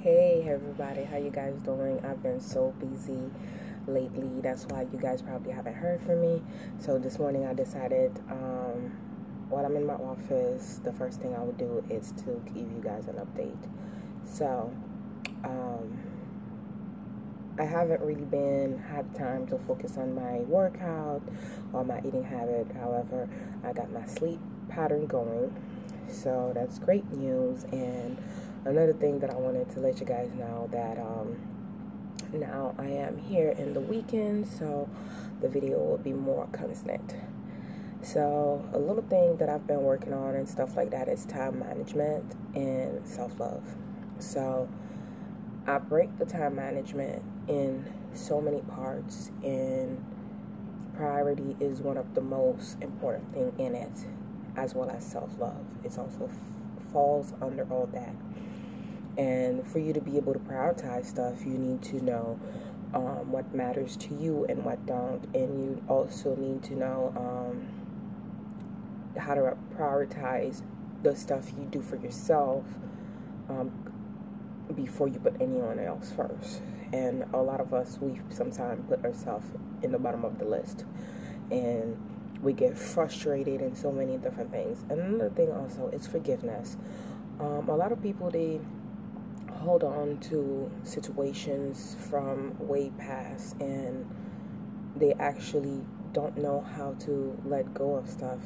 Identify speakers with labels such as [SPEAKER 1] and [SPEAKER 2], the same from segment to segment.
[SPEAKER 1] Hey everybody, how you guys doing? I've been so busy lately. That's why you guys probably haven't heard from me. So this morning I decided, while I'm in my office, the first thing I would do is to give you guys an update. So, I haven't really had time to focus on my workout or my eating habit. However, I got my sleep pattern going. So that's great news. And another thing that I wanted to let you guys know that now I am here in the weekend, so the video will be more constant. So a little thing that I've been working on and stuff like that is time management and self-love. So I break the time management in so many parts, and priority is one of the most important thing in it, as well as self-love. It's also falls under all that. And for you to be able to prioritize stuff, you need to know what matters to you and what don't. And you also need to know how to prioritize the stuff you do for yourself before you put anyone else first. And a lot of us, we sometimes put ourselves in the bottom of the list, and we get frustrated in so many different things. And another thing also is forgiveness. A lot of people, they hold on to situations from way past, and they actually don't know how to let go of stuff.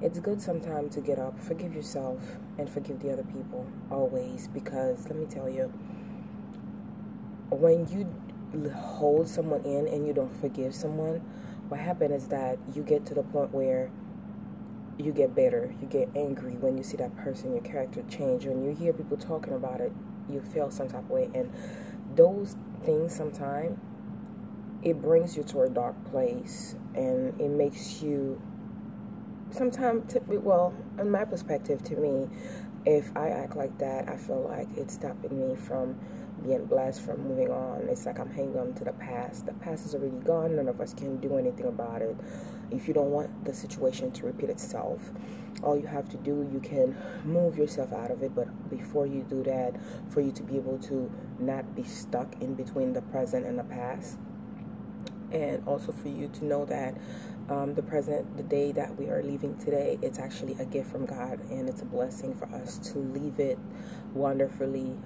[SPEAKER 1] It's good sometimes to get up, forgive yourself, and forgive the other people always, because let me tell you, when you hold someone in and you don't forgive someone, what happens is that you get to the point where you get bitter, you get angry when you see that person, your character change. When you hear people talking about it, you feel some type of way, and those things sometimes, it brings you to a dark place, and it makes you sometimes, well, in my perspective, to me, if I act like that, I feel like it's stopping me from being blessed, from moving on. It's like I'm hanging on to the past. The past is already gone. None of us can do anything about it. If you don't want the situation to repeat itself, all you have to do, you can move yourself out of it. But before you do that, for you to be able to not be stuck in between the present and the past, and also for you to know that the present, the day that we are leaving today, it's actually a gift from God, and it's a blessing for us to leave it wonderfully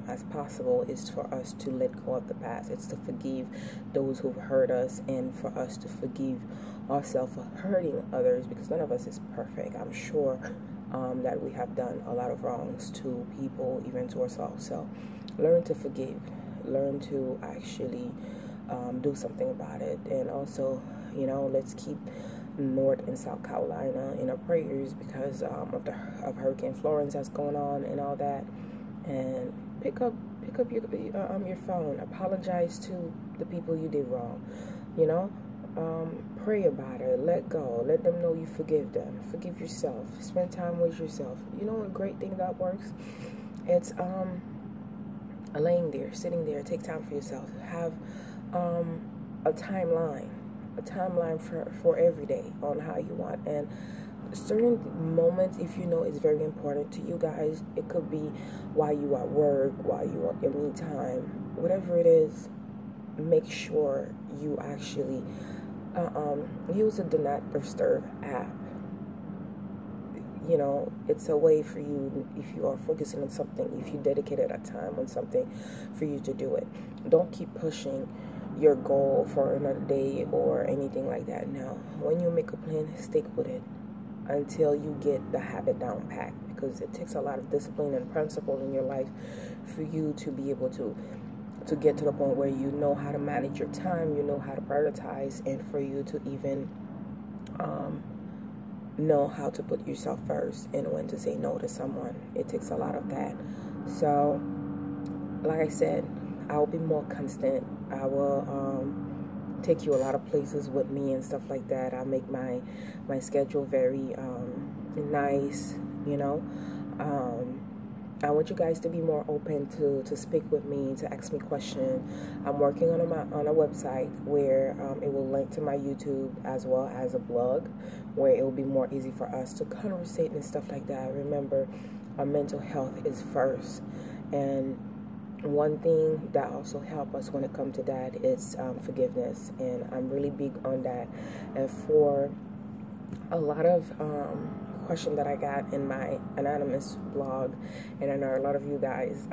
[SPEAKER 1] as possible. Is for us to let go of the past. It's to forgive those who've hurt us, and for us to forgive ourselves for hurting others, because none of us is perfect. I'm sure that we have done a lot of wrongs to people, even to ourselves. So learn to forgive, learn to actually do something about it. And also, you know, let's keep North and South Carolina in our prayers, because of Hurricane Florence that's going on and all that. And pick up your phone, apologize to the people you did wrong, you know. Pray about it, let go, let them know you forgive them, forgive yourself, spend time with yourself. You know, a great thing that works, it's laying there, sitting there, take time for yourself, have a timeline for every day on how you want. And certain moments, if you know it's very important to you guys, it could be while you at work, while you want your me time, whatever it is, make sure you actually use the Do Not Disturb app. You know, it's a way for you, if you are focusing on something, if you dedicated a time on something, for you to do it. Don't keep pushing your goal for another day or anything like that. Now, when you make a plan, stick with it until you get the habit down packed, because it takes a lot of discipline and principle in your life for you to be able to get to the point where you know how to manage your time, you know how to prioritize, and for you to even know how to put yourself first and when to say no to someone. It takes a lot of that. So like I said, I will be more constant. I will take you a lot of places with me and stuff like that. I'll make my schedule very nice, you know. I want you guys to be more open to speak with me, to ask me questions. I'm working on a website where it will link to my YouTube as well as a blog, where it will be more easy for us to conversate and stuff like that. Remember, our mental health is first, And one thing that also helps us when it comes to that is forgiveness, and I'm really big on that. And for a lot of question that I got in my anonymous blog, and I know a lot of you guys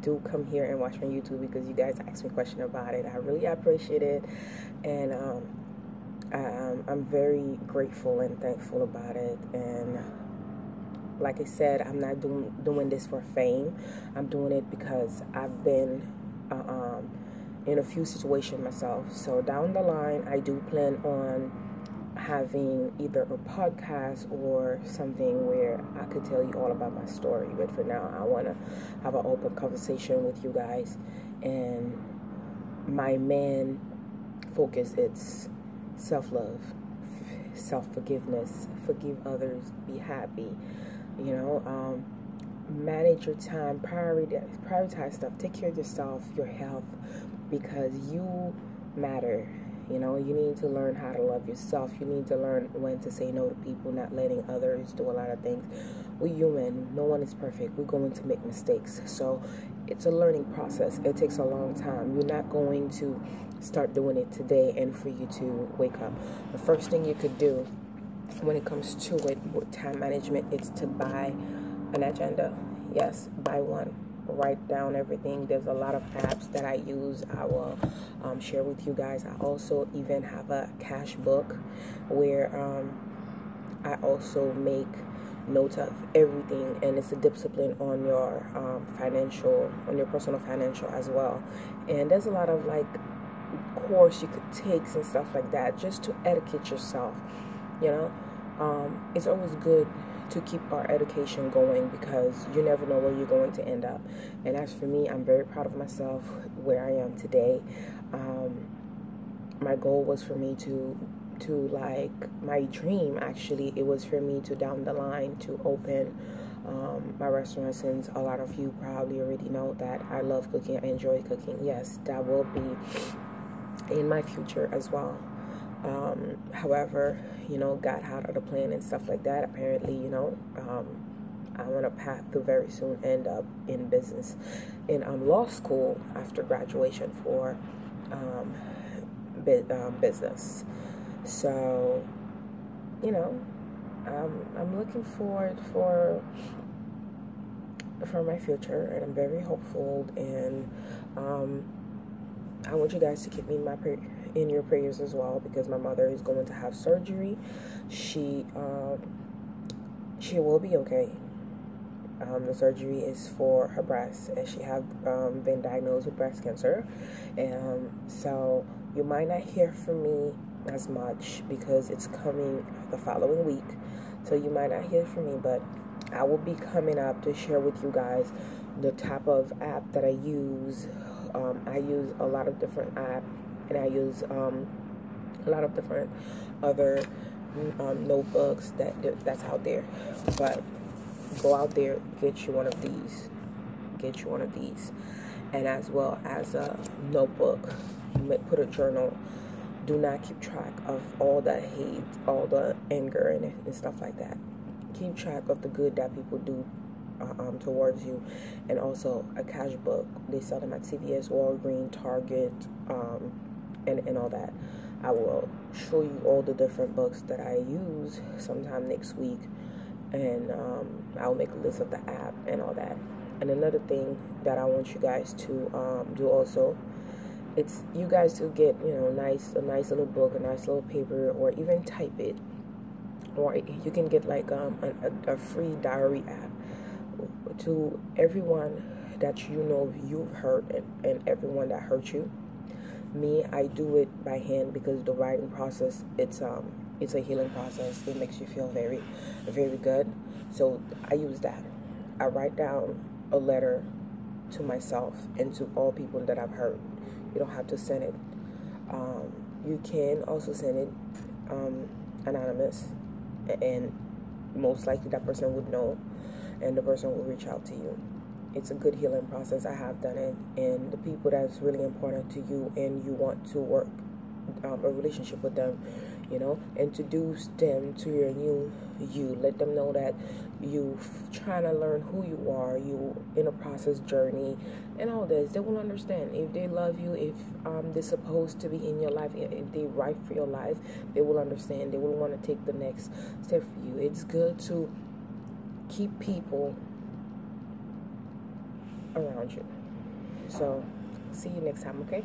[SPEAKER 1] do come here and watch my YouTube because you guys ask me a question about it. I really appreciate it, and I'm very grateful and thankful about it. And like I said, I'm not doing this for fame. I'm doing it because I've been in a few situations myself. So down the line, I do plan on having either a podcast or something where I could tell you all about my story. But for now, I want to have an open conversation with you guys. And my main focus, it's self-love, self-forgiveness, forgive others, be happy. Manage your time, prioritize stuff, take care of yourself, your health, because you matter. You need to learn how to love yourself. You need to learn when to say no to people, not letting others do a lot of things. We're human. No one is perfect. We're going to make mistakes. So it's a learning process. It takes a long time. You're not going to start doing it today and for you to wake up. The first thing you could do when it comes to it with time management is to buy an agenda. Yes, buy one. Write down everything. There's a lot of apps that I use. I will share with you guys. I also even have a cash book where I also make notes of everything, and it's a discipline on your on your personal financial as well. And there's a lot of course you could take and stuff like that just to educate yourself. It's always good to keep our education going because you never know where you're going to end up. And as for me, I'm very proud of myself where I am today. My goal was for me to my dream, actually, it was for me to down the line to open my restaurant. Since a lot of you probably already know that I love cooking, I enjoy cooking. Yes, that will be in my future as well. However, God had other plan and stuff like that. Apparently, I want a path to very soon end up in business, in law school after graduation for business. So, I'm looking forward for my future, and I'm very hopeful. And I want you guys to keep me in your prayers as well, because my mother is going to have surgery. She will be okay. The surgery is for her breast, and she have been diagnosed with breast cancer. And so you might not hear from me as much because it's coming the following week. So you might not hear from me, but I will be coming up to share with you guys the type of app that I use. I use a lot of different apps, and I use a lot of different other notebooks that's out there. But go out there, get you one of these, and as well as a notebook. Put a journal. Do not keep track of all the hate, all the anger, and stuff like that. Keep track of the good that people do towards you. And also a cash book. They sell them at CVS, Walgreens, Target, and all that. I will show you all the different books that I use sometime next week, and I'll make a list of the app and all that. And another thing that I want you guys to do also, it's you guys to get a nice little book, a nice little paper, or even type it, or you can get a free diary app to everyone that you've hurt, and everyone that hurt you. Me, I do it by hand because the writing process, it's a healing process. It makes you feel very, very good. So I use that. I write down a letter to myself and to all people that I've hurt. You don't have to send it. You can also send it anonymous, and most likely that person would know, and the person will reach out to you. It's a good healing process. I have done it, and the people that's really important to you and you want to work a relationship with them, you know. Introduce them to your new you. Let them know that you trying to learn who you are, you in a process journey, and all this. They will understand. If they love you, if they're supposed to be in your life, if they right for your life, they will understand. They will want to take the next step for you. It's good to keep people around you. So see you next time, okay?